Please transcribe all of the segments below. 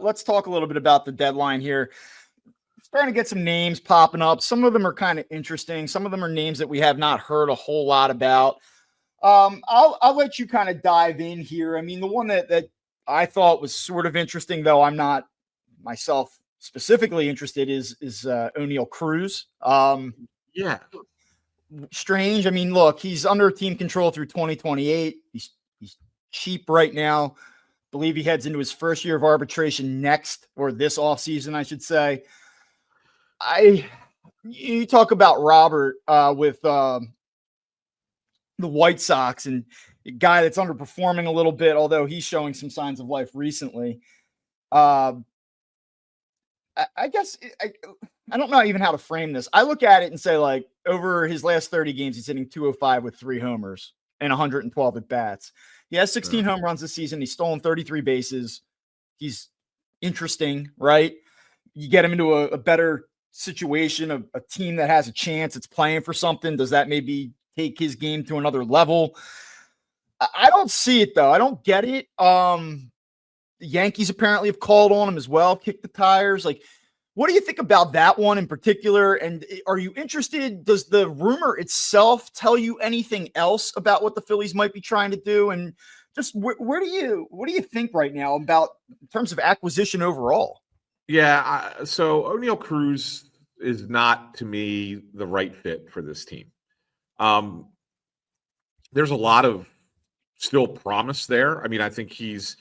let's talk a little bit about the deadline here. Starting to get some names popping up. Some of them are kind of interesting. Some of them are names that we have not heard a whole lot about. I'll let you kind of dive in here. I mean, the one that I thought was sort of interesting, though I'm not myself specifically interested, is O'Neal Cruz. Yeah. Strange. I mean, look, he's under team control through 2028. He's cheap right now. Believe he heads into his first year of arbitration next, or this offseason, I should say. You talk about Robert with the White Sox, and a guy that's underperforming a little bit, although he's showing some signs of life recently. I guess I don't know even how to frame this. I look at it and say, like, over his last 30 games, he's hitting 205 with 3 homers and 112 at bats. He has 16 home runs this season. He's stolen 33 bases. He's interesting, right? You get him into a better situation, a team that has a chance, it's playing for something. Does that maybe take his game to another level? I don't see it, though. I don't get it. The Yankees apparently have called on him as well, kicked the tires. Like, what do you think about that one in particular? And are you interested? Does the rumor itself tell you anything else about what the Phillies might be trying to do? And just what do you think right now about in terms of acquisition overall? Yeah. So O'Neal Cruz is not, to me, the right fit for this team. There's a lot of still promise there. I mean, I think he's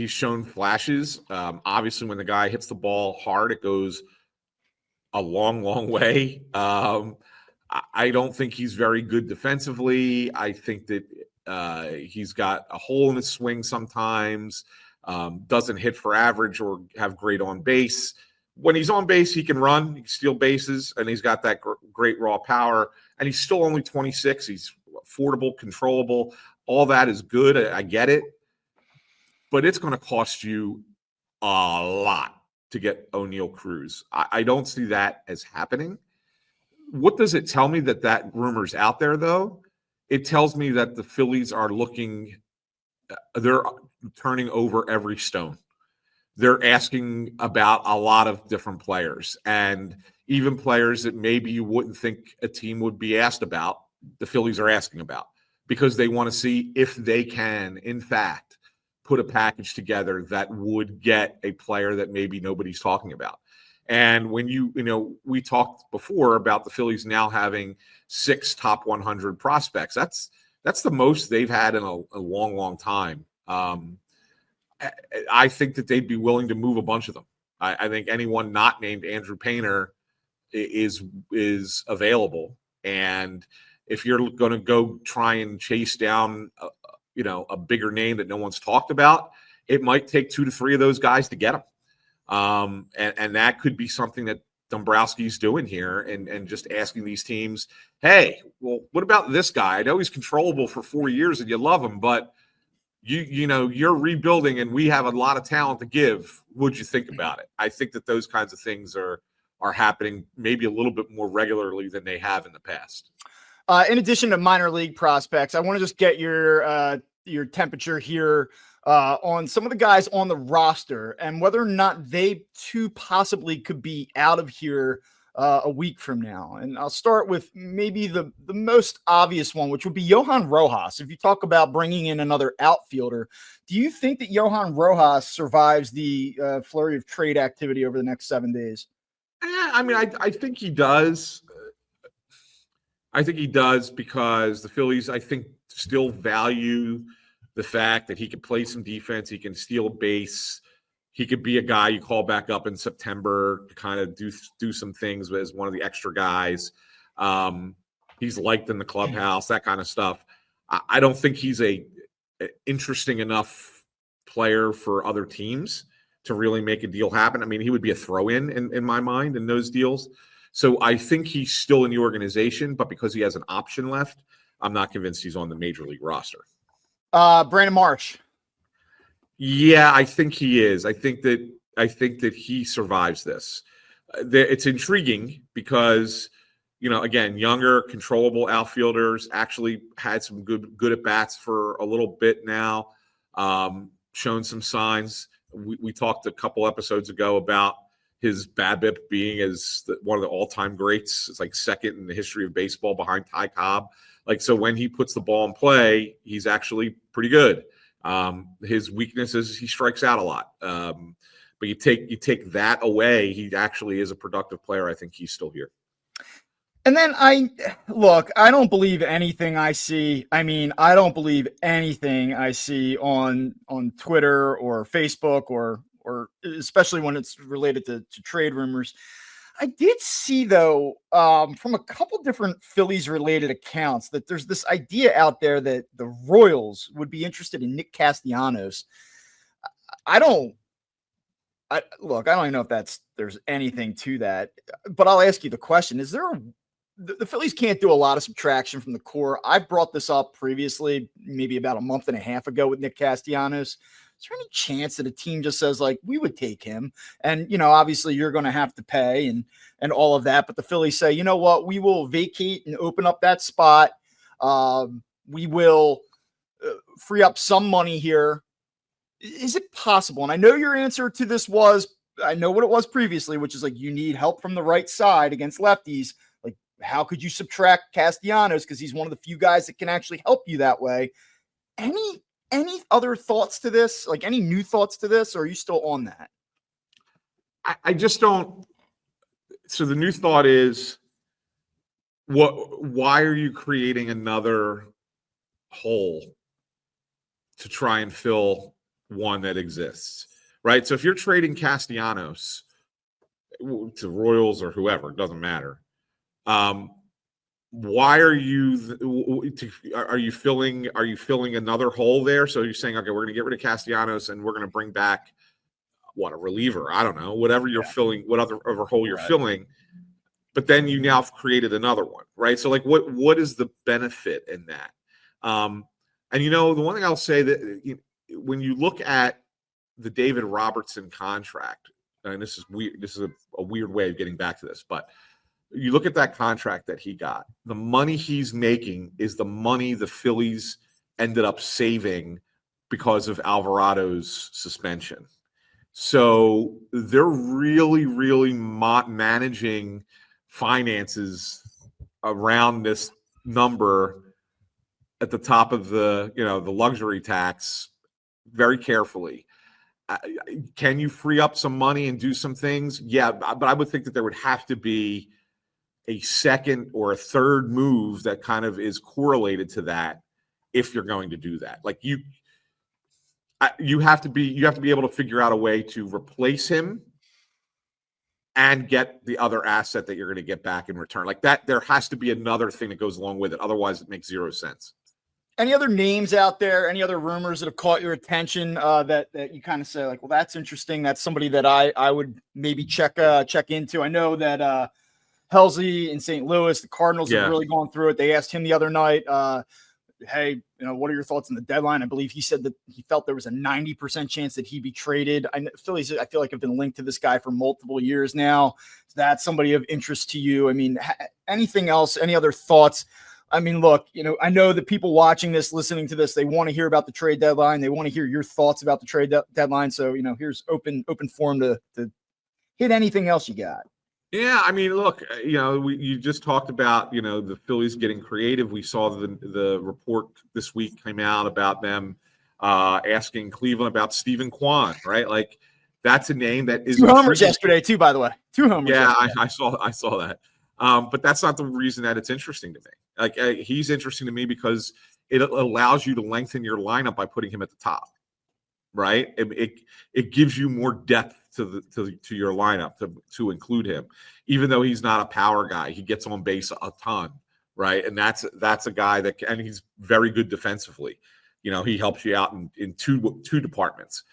shown flashes. Obviously, when the guy hits the ball hard, it goes a long, long way. I don't think he's very good defensively. I think that he's got a hole in his swing sometimes, doesn't hit for average or have great on base. When he's on base, he can run, he can steal bases, and he's got that great raw power. And he's still only 26. He's affordable, controllable. All that is good. I get it. But it's going to cost you a lot to get O'Neal Cruz. I don't see that as happening. What does it tell me that rumor's out there, though? It tells me that the Phillies are they're turning over every stone. They're asking about a lot of different players, and even players that maybe you wouldn't think a team would be asked about, the Phillies are asking about, because they want to see if they can, in fact, put a package together that would get a player that maybe nobody's talking about. And when we talked before about the Phillies now having 6 top 100 prospects. That's the most they've had in a long, long time. I think that they'd be willing to move a bunch of them. I think anyone not named Andrew Painter is available. And if you're going to go try and chase down a bigger name that no one's talked about, it might take 2 to 3 of those guys to get them. And that could be something that Dombrowski's doing here and just asking these teams, hey, well, what about this guy? I know he's controllable for 4 years and you love him, but you're rebuilding and we have a lot of talent to give. What'd you think about it? I think that those kinds of things are happening maybe a little bit more regularly than they have in the past. In addition to minor league prospects, I want to just get your temperature here on some of the guys on the roster and whether or not they too possibly could be out of here a week from now. And I'll start with maybe the most obvious one, which would be Johan Rojas. If you talk about bringing in another outfielder, do you think that Johan Rojas survives the flurry of trade activity over the next 7 days? I think he does. I think he does because the Phillies, I think, still value the fact that he can play some defense. He can steal a base. He could be a guy you call back up in September to kind of do some things as one of the extra guys. He's liked in the clubhouse, that kind of stuff. I don't think he's a interesting enough player for other teams to really make a deal happen. I mean, he would be a throw-in in my mind in those deals. So I think he's still in the organization, but because he has an option left, I'm not convinced he's on the major league roster. Brandon Marsh. Yeah, I think he is. I think that he survives this. It's intriguing because, again, younger, controllable outfielders actually had some good at bats for a little bit now, shown some signs. We talked a couple episodes ago about his BABIP being one of the all-time greats. It's like second in the history of baseball behind Ty Cobb. Like, so when he puts the ball in play, he's actually pretty good. His weakness is he strikes out a lot. But you take that away, he actually is a productive player. I think he's still here. And then I don't believe anything I see. I mean, I don't believe anything I see on Twitter or Facebook or especially when it's related to trade rumors. I did see, though, from a couple different Phillies related accounts that there's this idea out there that the Royals would be interested in Nick Castellanos. I don't even know if there's anything to that, but I'll ask you the question. Is there the Phillies can't do a lot of subtraction from the core. I've brought this up previously, maybe about a month and a half ago with Nick Castellanos. Is there any chance that a team just says, like, we would take him? And, obviously you're going to have to pay and all of that. But the Phillies say, you know what, we will vacate and open up that spot. We will free up some money here. Is it possible? And I know your answer to this I know what it was previously, which is like, you need help from the right side against lefties. Like, how could you subtract Castellanos? Because he's one of the few guys that can actually help you that way. Any other thoughts to this? Like, any new thoughts to this? Or are you still on that? I just don't. So the new thought is, why are you creating another hole to try and fill one that exists? Right. So if you're trading Castellanos to Royals or whoever, it doesn't matter. Why are you filling another hole there? So you're saying, okay, we're going to get rid of Castellanos and we're going to bring back a reliever? I don't know, whatever you're filling, what other hole you're filling. But then you now have created another one, right? So like, what is the benefit in that? And the one thing I'll say that when you look at the David Robertson contract, and this is weird. This is a weird way of getting back to this, but you look at that contract that he got, the money he's making is the money the Phillies ended up saving because of Alvarado's suspension. So they're really, really managing finances around this number at the top of the luxury tax very carefully. Can you free up some money and do some things? Yeah, but I would think that there would have to be a second or a third move that kind of is correlated to that if you're going to do that. Like you have to be able to figure out a way to replace him and get the other asset that you're going to get back in return. Like that, there has to be another thing that goes along with it. Otherwise, it makes zero sense. Any other names out there? Any other rumors that have caught your attention that you kind of say, like, well, that's interesting. That's somebody that I would maybe check into. I know that Helsley in St. Louis, the Cardinals have really gone through it. They asked him the other night, hey, what are your thoughts on the deadline? I believe he said that he felt there was a 90% chance that he'd be traded. Phillies, I feel like, have been linked to this guy for multiple years now. Is that somebody of interest to you? I mean, anything else? Any other thoughts? I mean, look, I know that people watching this, listening to this, they want to hear about the trade deadline. They want to hear your thoughts about the trade deadline. So, here's open forum to hit anything else you got. Yeah, I mean, look, you just talked about, the Phillies getting creative. We saw the report this week came out about them asking Cleveland about Stephen Kwan, right? Like, that's a name that is 2 homers yesterday too, by the way. 2 homers. Yeah, I saw that. But that's not the reason that it's interesting to me. Like, he's interesting to me because it allows you to lengthen your lineup by putting him at the top, right? It gives you more depth to your lineup to include him, even though he's not a power guy. He gets on base a ton, right? And that's a guy and he's very good defensively. He helps you out in two departments.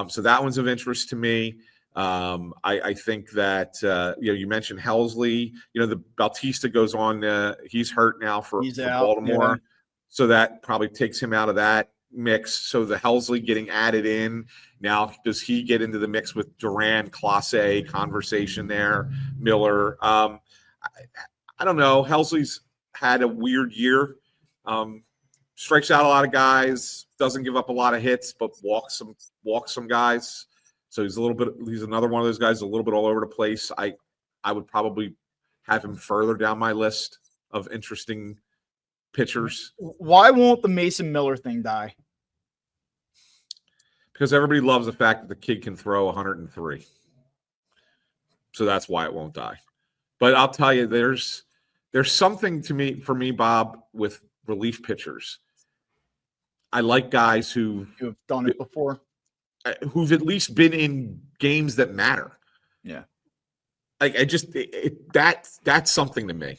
So that one's of interest to me. I think that you mentioned Helsley. The Bautista goes on. He's hurt now for Baltimore, so that probably takes him out of that mix. So the Helsley getting added in now, does he get into the mix with Duran, Clase conversation there? Miller, I don't know. Helsley's had a weird year. Strikes out a lot of guys, doesn't give up a lot of hits, but walks some guys. So he's another one of those guys a little bit all over the place. I would probably have him further down my list of interesting pitchers. Why won't the Mason Miller thing die? Because everybody loves the fact that the kid can throw 103. So that's why it won't die. But I'll tell you, there's something for me, Bob, with relief pitchers. I like guys who have done it before, who've at least been in games that matter. Yeah. Like that's something to me.